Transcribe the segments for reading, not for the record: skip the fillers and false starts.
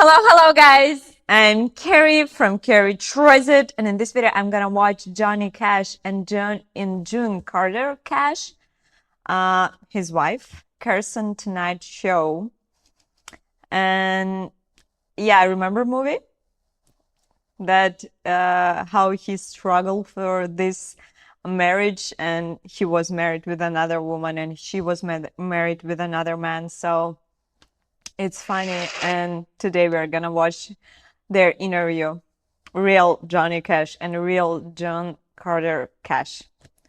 Hello, guys. I'm Carrie from Carrie Tries It, and in this video, I'm gonna watch Johnny Cash and June Carter Cash, his wife, Carson Tonight Show. And yeah, I remember movie that how he struggled for this marriage, and he was married with another woman, and she was married with another man. So it's funny, and today we're gonna watch their interview, real Johnny Cash and real John Carter Cash.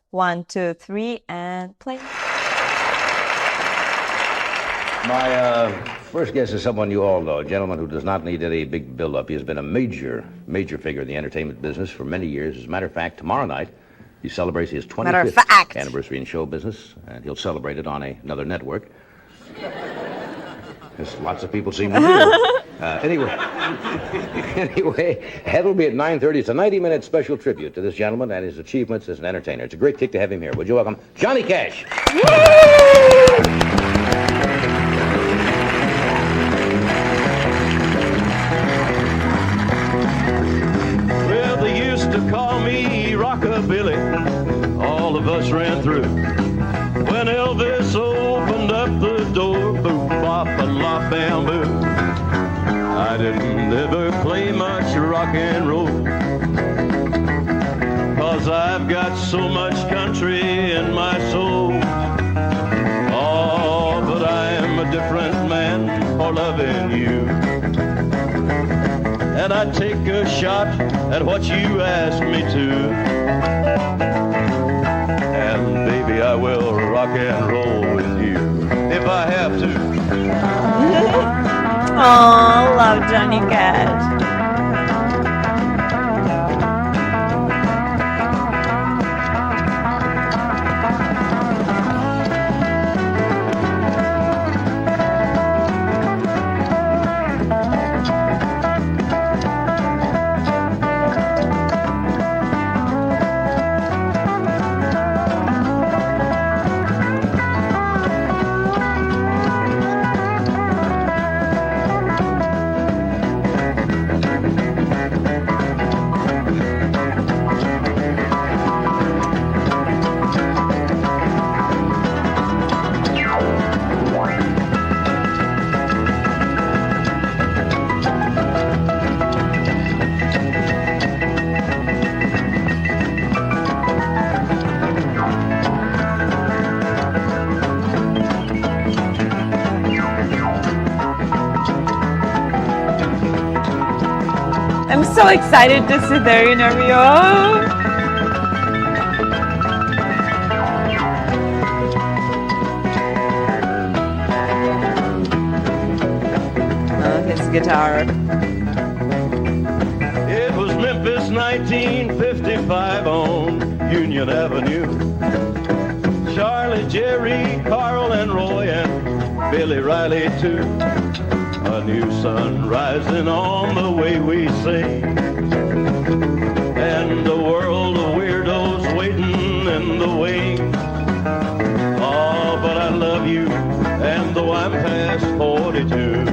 1, 2, 3, and play. My first guest is someone you all know, a gentleman who does not need any big build-up. He has been a major figure in the entertainment business for many years. As a matter of fact, tomorrow night, he celebrates his 25th anniversary in show business, and he'll celebrate it on another network. As lots of people seem to do. Anyway, that'll be at 9:30. It's a 90-minute special tribute to this gentleman and his achievements as an entertainer. It's a great kick to have him here. Would you welcome Johnny Cash? Well, they used to call me Rockabilly. All of us ran through. When Elvis opened up the door, boom, bop, a la, bam, boo. I didn't ever play much rock and roll, 'cause I've got so much country in my soul. Oh, but I am a different man for loving you. And I take a shot at what you asked me to. And baby, I will rock and roll with you if I have to. Oh, love Johnny Cash. I'm so excited to see their interview. Oh, his guitar. It was Memphis 1955 on Union Avenue. Charlie, Jerry, Carl, and Roy, and Billy Riley too. A new sun rising on the way we sing, and a world of weirdos waiting in the wings. Oh, but I love you, and though I'm past 42,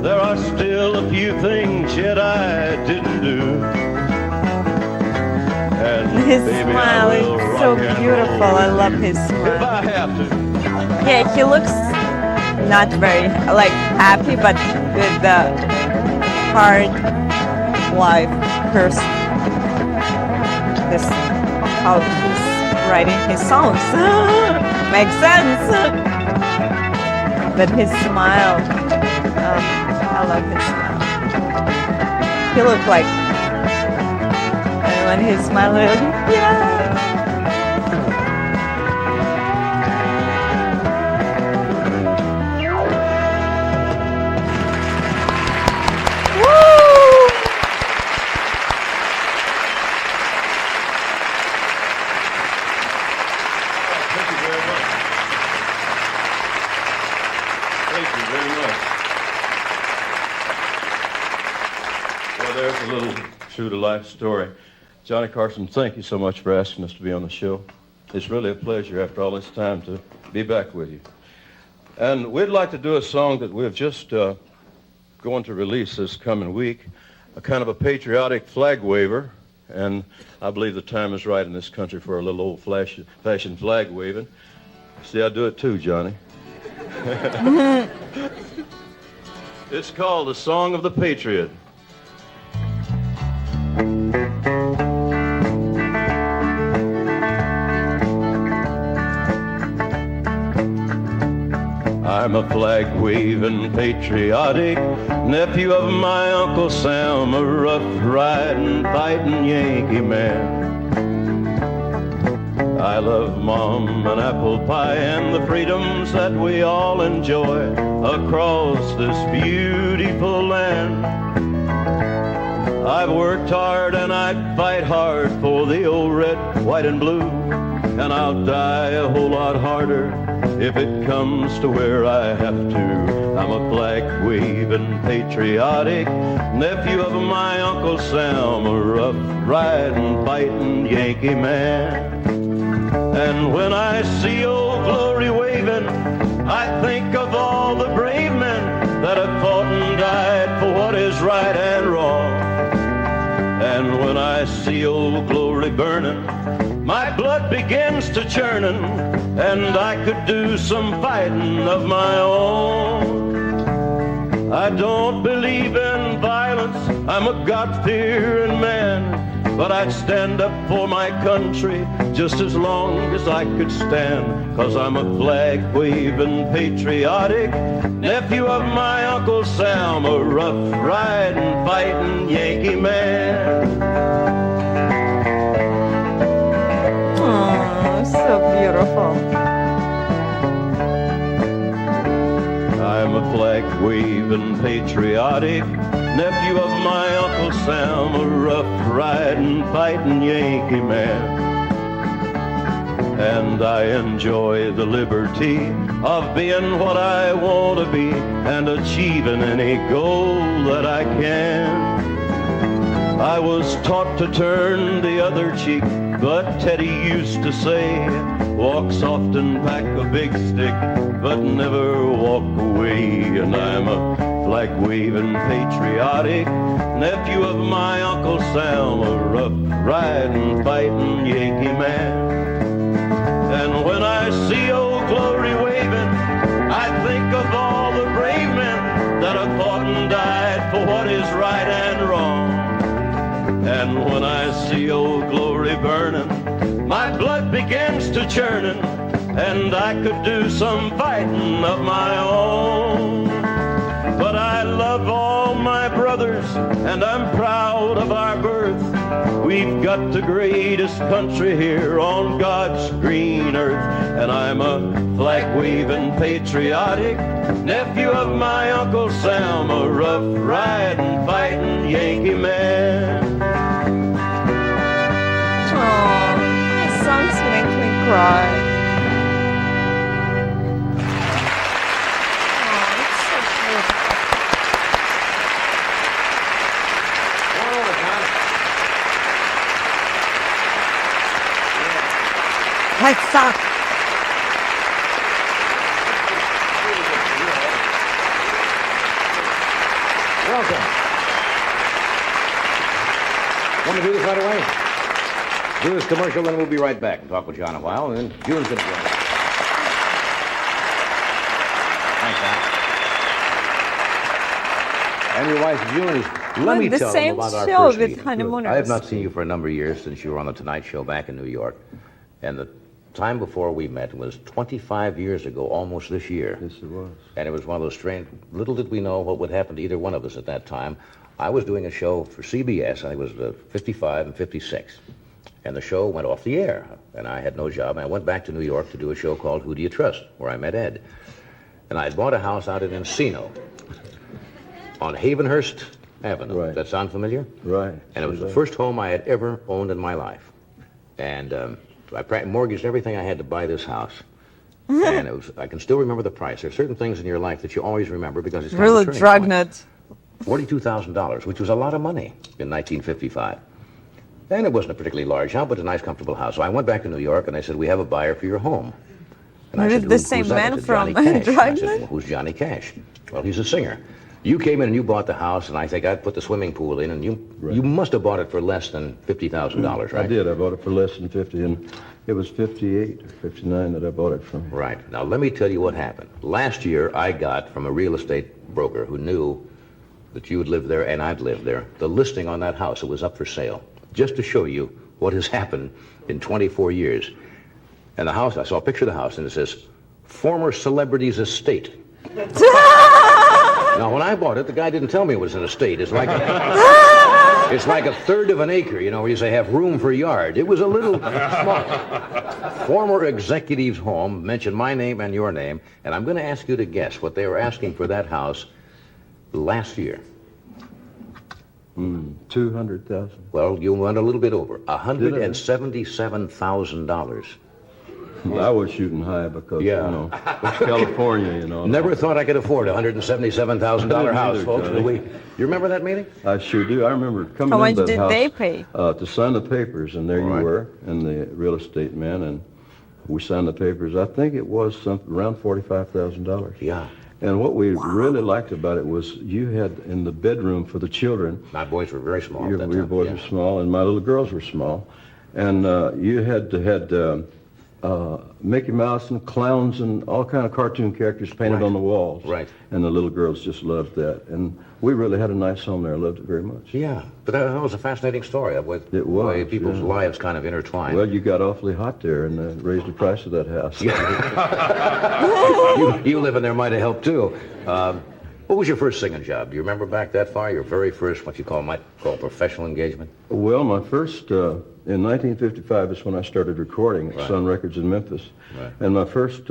there are still a few things yet I didn't do. And His baby, smile is so beautiful. I love his if smile. I have to. Yeah, he looks not very happy, but with the hard life person. This how he's writing his songs makes sense. But his smile, I love his smile. He looks like, and when he's smiling, yeah. Thank you very much. Well, there's a little true-to-life story. Johnny Carson, thank you so much for asking us to be on the show. It's really a pleasure after all this time to be back with you. And we'd like to do a song that we've just going to release this coming week a kind of a patriotic flag waver, and I believe the time is right in this country for a little old-fashioned flag waving. See, I do it too, Johnny. It's called The Song of the Patriot. I'm a flag-waving, patriotic nephew of my Uncle Sam, a rough-riding, fighting Yankee man. I love Mom and apple pie and the freedoms that we all enjoy across this beautiful land. I've worked hard and I'd fight hard for the old red, white, and blue, and I'll die a whole lot harder if it comes to where I have to. I'm a flag-waving, patriotic nephew of my Uncle Sam, a rough-riding, fighting Yankee man. And when I see Old Glory waving, I think of all the brave men that have fought and died for what is right and wrong. And when I see Old Glory burning, my blood begins to churning, and I could do some fighting of my own. I don't believe in violence, I'm a God-fearing man, but I'd stand up for my country just as long as I could stand, 'cause I'm a flag-waving, patriotic nephew of my Uncle Sam, a rough-riding, fighting Yankee man. So beautiful. I'm a flag-waving, patriotic nephew of my Uncle Sam, a rough-riding, fighting Yankee man. And I enjoy the liberty of being what I want to be and achieving any goal that I can. I was taught to turn the other cheek, but Teddy used to say, walk soft and pack a big stick, but never walk away. And I'm a flag-waving, patriotic nephew of my Uncle Sam, a rough-riding, fighting Yankee man. And when I see Old Glory waving, I think of all the brave men that have fought and died for what is right and wrong. And when I see Old Glory burning, my blood begins to churning, and I could do some fighting of my own. But I love all my brothers, and I'm proud of our birth. We've got the greatest country here on God's green earth, and I'm a flag-waving, patriotic nephew of my Uncle Sam, a rough-riding, fighting Yankee man. Songs make me cry. Oh, it's so beautiful. Let's talk. Welcome. Want to do this right away? Do this commercial, then we'll be right back and talk with John a while, and then June's going to join us. Thanks, Al. And your wife, June, is... Let me the tell same them about our show first with meeting. honeymooners. I have not seen you for a number of years since you were on the Tonight Show back in New York. And the time before we met was 25 years ago, almost this year. Yes, it was. And it was one of those strange... Little did we know what would happen to either one of us at that time. I was doing a show for CBS, I think it was 55 and 56. And the show went off the air, and I had no job. And I went back to New York to do a show called Who Do You Trust, where I met Ed. And I had bought a house out in Encino on Havenhurst Avenue. Right. Does that sound familiar? Right. And it was the first home I had ever owned in my life. And I mortgaged everything I had to buy this house. And it was, I can still remember the price. There are certain things in your life that you always remember because it's kind Really of a turning dragnet. point. $42,000, which was a lot of money in 1955. And it wasn't a particularly large house, but a nice, comfortable house. So I went back to New York, and they said, we have a buyer for your home. And I Maybe said, the "Who's same that?" man I said, from "Johnny Cash." And I said, Dragnet? well, who's Johnny Cash? Well, he's a singer. You came in and you bought the house, and I think I'd put the swimming pool in, and you must have bought it for less than $50,000, right? I did. I bought it for less than 50, and it was 58 or 59 that I bought it from. Right. Now, let me tell you what happened. Last year, I got from a real estate broker who knew that you would live there and I'd live there, the listing on that house. It was up for sale, just to show you what has happened in 24 years. And the house, I saw a picture of the house, and it says, former celebrity's estate. Now, when I bought it, the guy didn't tell me it was an estate. It's like a third of an acre, you know, where you say have room for a yard. It was a little small. Former executive's home, mentioned my name and your name, and I'm going to ask you to guess what they were asking for that house last year. 200,000. Well, you went a little bit over. $177,000. I was shooting high because, you know, California, you know. Never thought I could afford a $177,000 house, either, folks. Johnny. You remember that meeting? I sure do. I remember coming How much into that did house they pay? to sign the papers, and there All you right. were, and the real estate man, and we signed the papers. I think it was around $45,000. Yeah. And what we really liked about it was you had in the bedroom for the children. My boys were very small. Your, at that your time. boys Yeah. were small, and my little girls were small. And you had Mickey Mouse and clowns and all kind of cartoon characters painted on the walls. Right. And the little girls just loved that. And we really had a nice home there. I loved it very much. Yeah, but that was a fascinating story of what It was, the way people's yeah. lives kind of intertwined. Well, you got awfully hot there and raised the price of that house. you living there might have helped too. What was your first singing job? Do you remember back that far? Your very first, what you might call professional engagement? Well, my first, in 1955 is when I started recording at Right. Sun Records in Memphis. Right. And my first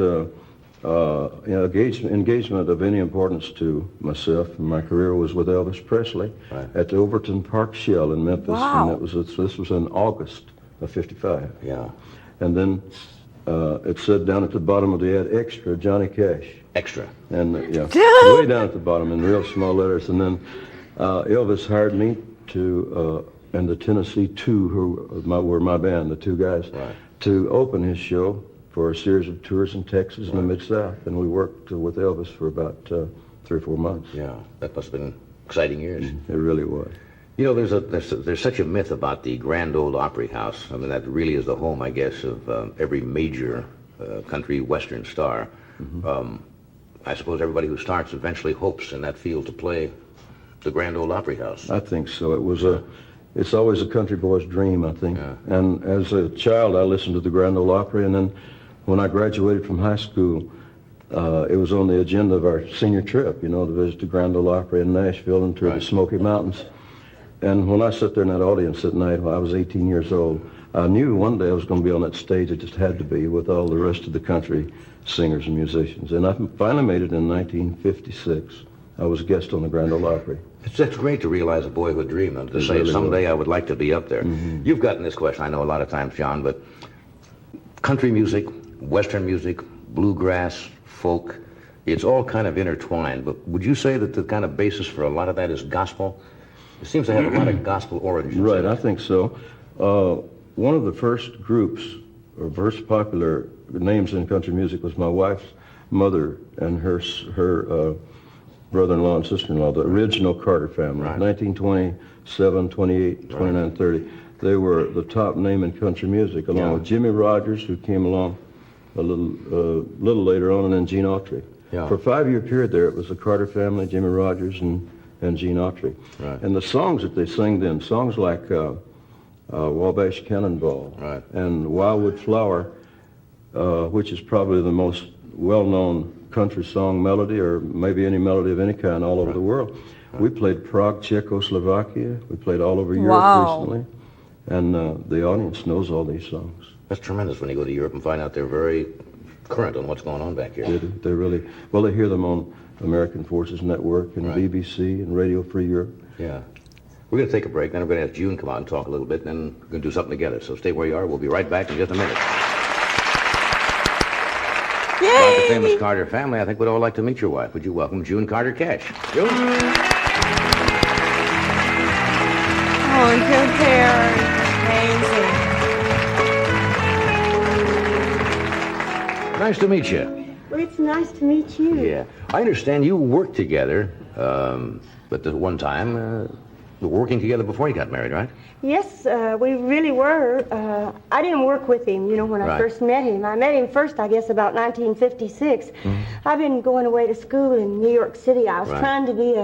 engagement of any importance to myself and my career was with Elvis Presley Right. at the Overton Park Shell in Memphis. Wow. And this was in August of 55. Yeah. And then it said down at the bottom of the ad, extra, Johnny Cash. Extra. And way down at the bottom in real small letters. And then Elvis hired me to, and the Tennessee Two, who were my band, the two guys, Right. to open his show for a series of tours in Texas and the Mid-South. And we worked with Elvis for about 3 or 4 months. Yeah, that must have been exciting years. It really was. You know, there's such a myth about the Grand Ole Opry House. I mean, that really is the home, I guess, of every major country western star. I suppose everybody who starts eventually hopes in that field to play the Grand Ole Opry House. I think so. It's always a country boy's dream, I think. Yeah. And as a child, I listened to the Grand Ole Opry, and then when I graduated from high school, it was on the agenda of our senior trip, you know, to visit the Grand Ole Opry in Nashville and tour Right. the Smoky Mountains. And when I sat there in that audience at night when I was 18 years old, I knew one day I was going to be on that stage. It just had to be with all the rest of the country singers and musicians. And I finally made it in 1956. I was a guest on the Grand Ole Opry. It's great to realize a boyhood dream and to It say really someday was. I would like to be up there. You've gotten this question, I know, a lot of times, John, but country music, western music, bluegrass, folk, it's all kind of intertwined. But would you say that the kind of basis for a lot of that is gospel? It seems to have a lot of gospel origins. Right, I think so. One of the first groups, or first popular names in country music was my wife's mother and her brother-in-law and sister-in-law, the original Carter family, Right. 1927, 28, 29, 30. They were the top name in country music, along Yeah. with Jimmy Rogers, who came along a little later on, and then Gene Autry. Yeah. For a 5-year period there, it was the Carter family, Jimmy Rogers, and Gene Autry. Right. And the songs that they sang then, songs like Wabash Cannonball Right. and Wildwood Flower, which is probably the most well-known country song melody, or maybe any melody of any kind all over the world. We played Prague, Czechoslovakia. We played all over Europe Wow. recently. And the audience knows all these songs. That's tremendous when you go to Europe and find out they're very current on what's going on back here. They're really, well, they hear them on American Forces Network and Right. BBC and Radio Free Europe. Yeah. We're going to take a break, then we're going to have June come out and talk a little bit, and then we're going to do something together. So stay where you are. We'll be right back in just a minute. About the famous Carter family, I think we'd all like to meet your wife. Would you welcome June Carter Cash? June? Oh, your hair is amazing. Nice to meet you. Well, it's nice to meet you. Yeah. I understand you worked together, but the one time, working together before you got married, right? Yes, we really were. I didn't work with him, when I Right. first met him. I met him first, I guess, about 1956. I've been going away to school in New York City. I was Right. trying to be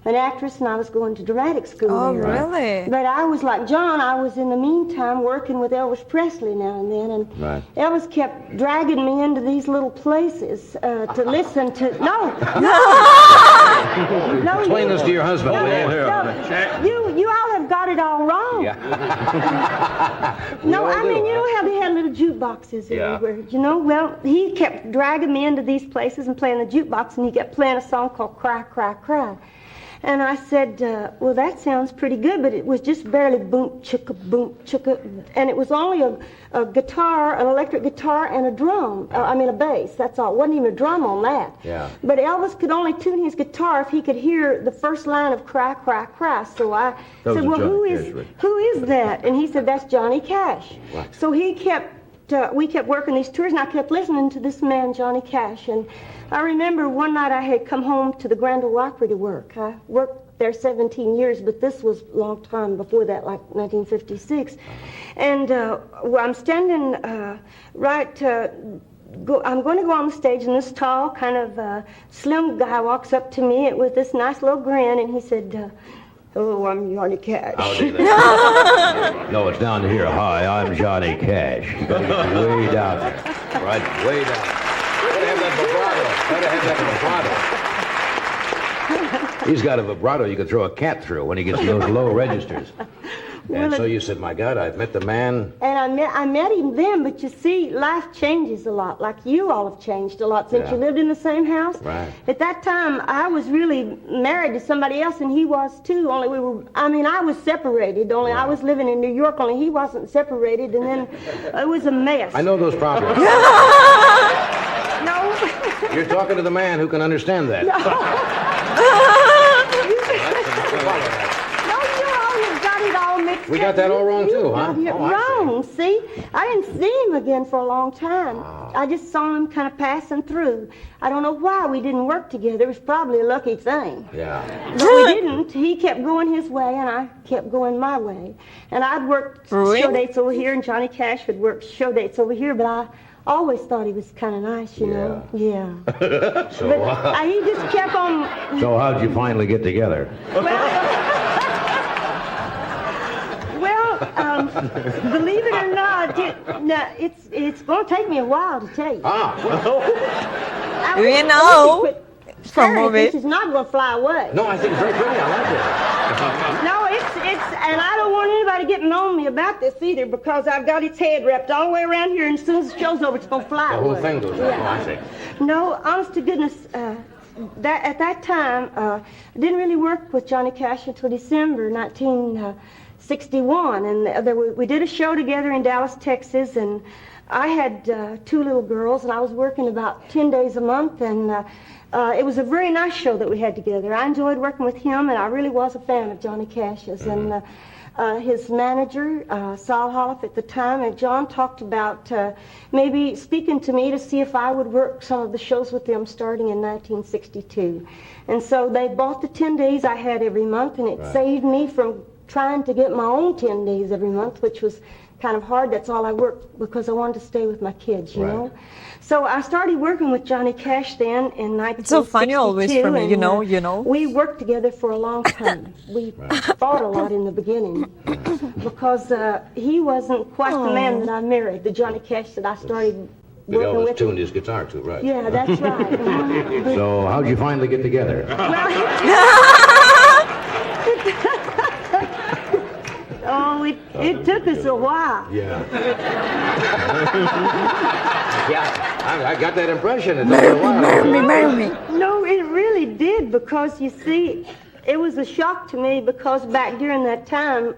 an actress, and I was going to dramatic school Oh, there. really? But I was like John. I was in the meantime working with Elvis Presley now and then, and Right. Elvis kept dragging me into these little places to listen to. No, Explain this to your husband. No, will you? you all have got it all wrong. No, all I do, mean, you huh? know how they had little jukeboxes Yeah. everywhere, Well, he kept dragging me into these places and playing the jukebox, and he kept playing a song called Cry, Cry, Cry. And I said, well, that sounds pretty good, but it was just barely boom, chicka, and it was only a guitar, an electric guitar, and a drum. A bass, that's all. It wasn't even a drum on that. Yeah. But Elvis could only tune his guitar if he could hear the first line of Cry, Cry, Cry. So I That said, was a well, Johnny Cash record. who is that? And he said, that's Johnny Cash. Right. So he kept, we kept working these tours, and I kept listening to this man, Johnny Cash. And I remember one night I had come home to the Grand Ole Opry to work. I worked there 17 years, but this was a long time before that, like 1956. And I'm standing I'm going to go on the stage, and this tall, kind of slim guy walks up to me with this nice little grin, and he said, hello, I'm Johnny Cash. Howdy there. No, it's down here. Hi, I'm Johnny Cash. You gotta get way down there. Right, way down. Gotta have that vibrato. He's got a vibrato you could throw a cat through when he gets to those low registers. And so you said, my God, I've met the man. And I met him then, but you see, life changes a lot, like you all have changed a lot since Yeah. you lived in the same house. Right. At that time, I was really married to somebody else, and he was too, only I was separated, only I was living in New York, only he wasn't separated, and then it was a mess. I know those problems. No. You're talking to the man who can understand that. No, you all have got it all mixed We up. got that all wrong, too, huh? You're Oh, I see. wrong, see? I didn't see him again for a long time. I just saw him kind of passing through. I don't know why we didn't work together. It was probably a lucky thing. Yeah. But we didn't. He kept going his way, and I kept going my way. And I'd worked Really? show dates over here, and Johnny Cash would work show dates over here, but I always thought he was kind of nice, you know? Yeah. So, But he just kept on... so how'd you finally get together? Believe it or not, it's going to take me a while to tell you. I wish- We I wish know you'd quit from staring. movies. This is not going to fly away. No, I think it's very pretty. I like it. No, and I don't want anybody getting on me about this either, because I've got its head wrapped all the way around here, and as soon as the show's over, it's going to fly The whole away. thing goes up. Oh, I see. No, honest to goodness, at that time, I didn't really work with Johnny Cash until December 1961, and we did a show together in Dallas, Texas, and I had 2 little girls, and I was working about 10 days a month, and it was a very nice show that we had together. I enjoyed working with him, and I really was a fan of Johnny Cash's. And his manager, Saul Holliff at the time, and John talked about maybe speaking to me to see if I would work some of the shows with them starting in 1962. And so they bought the 10 days I had every month, and it saved me from trying to get my own 10 days every month, which was kind of hard. That's all I worked because I wanted to stay with my kids, you know. So I started working with Johnny Cash then in 1962. It's so funny always for me, and, you know. We worked together for a long time. We fought a lot in the beginning because he wasn't quite the man that I married, the Johnny Cash that I started But working Elvis with. tuned his guitar too, right? Yeah, that's right. But- So how'd you finally get together? Oh, it took us a while. Yeah. Yeah, I got that impression. It took a while. Marry me. No, it really did, because you see, it was a shock to me because back during that time,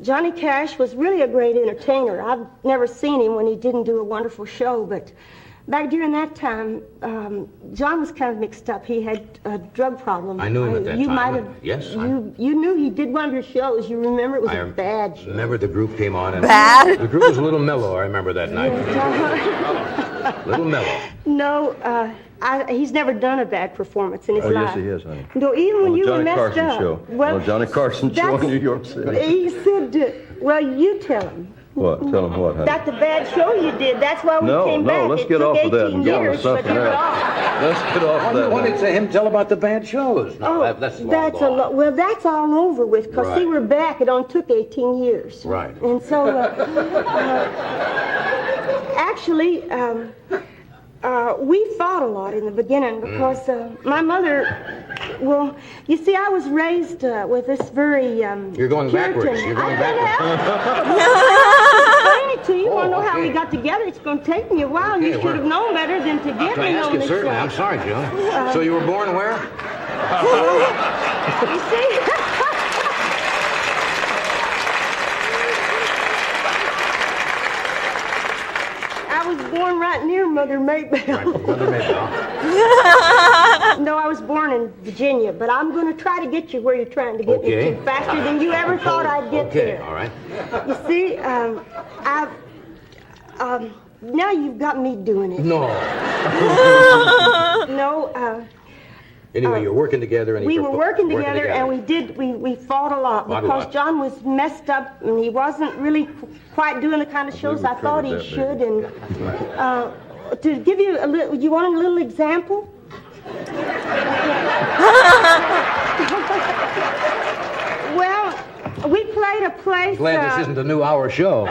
Johnny Cash was really a great entertainer. I've never seen him when he didn't do a wonderful show, but back during that time, John was kind of mixed up. He had a drug problem. I knew him at that you time. Might have, Yes, you knew he did one of your shows. You remember? It was a bad show. Remember the group came on and Bad? the group was a little mellow. I remember that night. Little mellow. No, he's never done a bad performance in his life. Yes, he has, honey. No, even when On the you were Johnny messed Carson up. show. Well, On the Johnny Carson show in that's- New York City. He said, well, you tell him. What? Tell him what, honey? That's the bad show you did. That's why we came back. Let's It get took off of that 18 and go on to years, but something you're else. off. Let's get off of that. Why did him tell about the bad shows? No, that's long That's gone. well, that's all over with, because Right. we're back. It only took 18 years. Right. And so, actually, we fought a lot in the beginning because my mother, well, you see, I was raised with this very You're going backwards. Puritan- You're going I can't backwards. help it. Explain it to you. You want to know how okay. we got together? It's going to take me a while. Okay, You should have known better than to get Can I me ask on you, this certainly? show. I'm sorry, June. So you were born where? You see? I was born right near Mother Maybell. Mother Maybell. No, I was born in Virginia, but I'm going to try to get you where you're trying to get me Okay. to faster than you ever thought I'd get Okay, there. all right. You see, now you've got me doing it. No. No, Anyway, you're working together and we were working together, and we fought a lot Fought a because lot. John was messed up and he wasn't really quite doing the kind of shows I thought he covered that, should. And to give you a little, you want a little example? Well, we played a place. Glad this isn't a new hour show.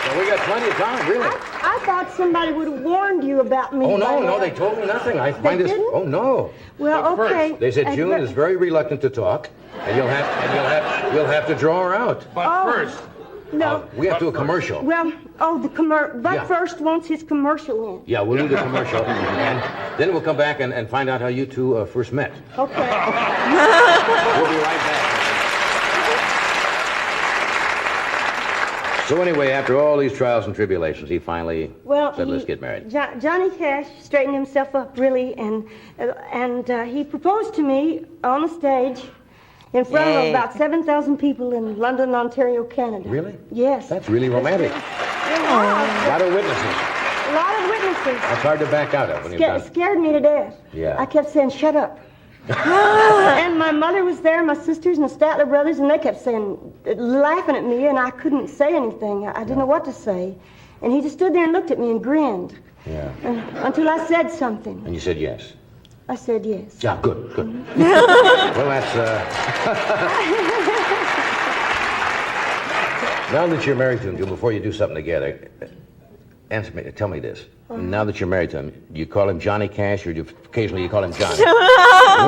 Well, we got plenty of time, really. I thought somebody would have warned you about me. Oh, by no, now. they told me nothing. I find this. didn't? Oh, no. Well, okay. They said June but- is very reluctant to talk, and you'll have to draw her out. No. We have to do a commercial. Well, the commercial. Buck Yeah. first wants his commercial in. Yeah, we'll do the commercial, and then we'll come back and find out how you two first met. Okay. We'll be right back. So anyway, after all these trials and tribulations, he finally said, "Let's get married." Johnny Cash straightened himself up really, and he proposed to me on the stage in front of Yay. about 7,000 people in London, Ontario, Canada. Really? Yes. That's really romantic. It was. A lot of witnesses. A lot of witnesses. That's hard to back out of when you've done. Scared me to death. Yeah. I kept saying, "Shut up." And my mother was there, my sisters and the Statler brothers, and they kept saying, laughing at me, and I couldn't say anything. I didn't know what to say. And he just stood there and looked at me and grinned Yeah. until I said something. And you said yes. I said yes. Yeah, good. Well, that's. Now that you're married to him, June, before you do something together, answer me. Tell me this. Now that you're married to him, do you call him Johnny Cash, or occasionally you call him Johnny?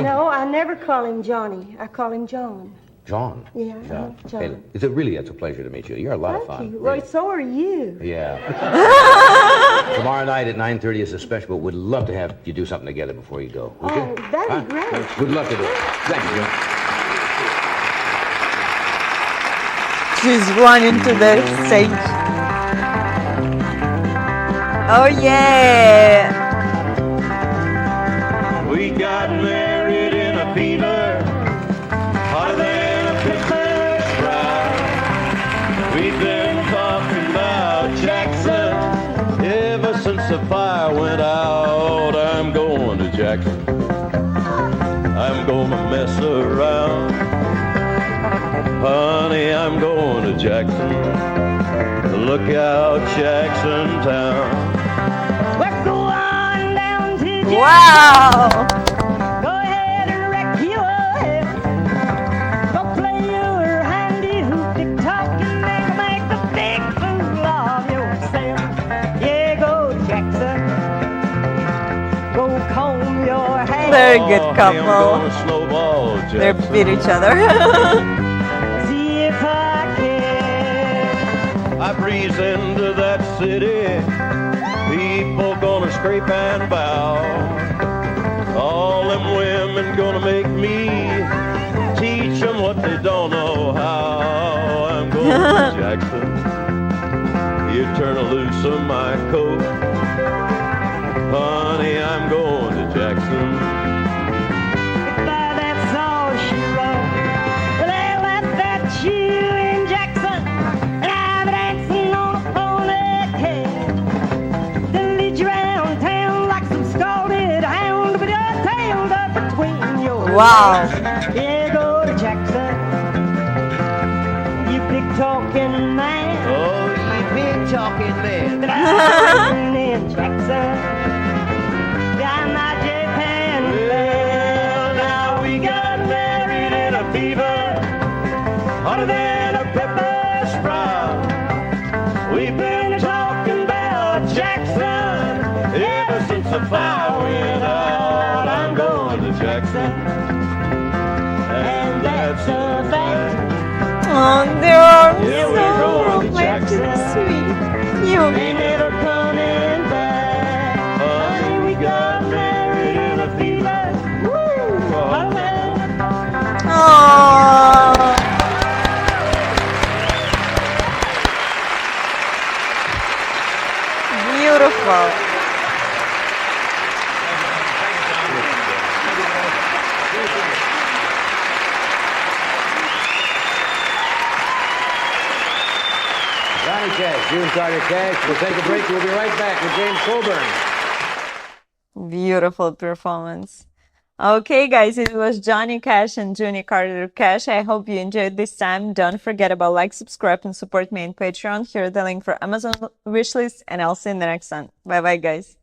No, I never call him Johnny. I call him John. John. Yeah, John. Hey, it's a pleasure to meet you. You're a lot of Thank fun. you. Well, really. so are you. Yeah. Tomorrow night at 9:30 is a special, but we'd love to have you do something together before you go. Would you? That'd be great. We'd love to do it. Thank you. She's running to the stage. Oh, yeah. We got married in a fever, hotter than a Christmas sprout. We've been talking about Jackson ever since the fire went out. I'm going to Jackson. I'm gonna mess around. Honey, I'm going to Jackson. Look out, Jackson Town. Let's go on down to Jackson. Wow. Go ahead and wreck your head. Go play your handy hoopty top and then make a big fool of yourself. Yeah, go Jackson. Go comb your hair. Very good Oh, hey, I'm couple. gonna snowball They Jackson. beat each other. See if I can. I breeze into that city, people gonna scrape and bow. All them women gonna make me teach them what they don't know how. I'm going to Jackson. You turn loose of my coat. Honey, I'm going to Jackson. Goodbye, that's all she wrote. Well, that Wow. Yeah, go to Jackson. You big talking man. Oh, you big talking man. Down in Jackson. Got my Japan. Well, now we got married in a fever, hotter than a pepper sprout. We've been talking about Jackson ever since the fire went out. I'm going to Jackson, and that's a fact. Oh, they are Yeah, we're so going to romantic and Jackson. sweet. You. Ain't never coming back. Honey, we got married in a fever. Woo! Hotter than Oh. Beautiful. Johnny Cash, June Carter Cash. We'll take a break. We'll be right back with James Coburn. Beautiful performance. Okay, guys, it was Johnny Cash and June Carter Cash. I hope you enjoyed this time. Don't forget about like, subscribe, and support me on Patreon. Here are the link for Amazon wishlist, and I'll see you in the next one. Bye-bye, guys.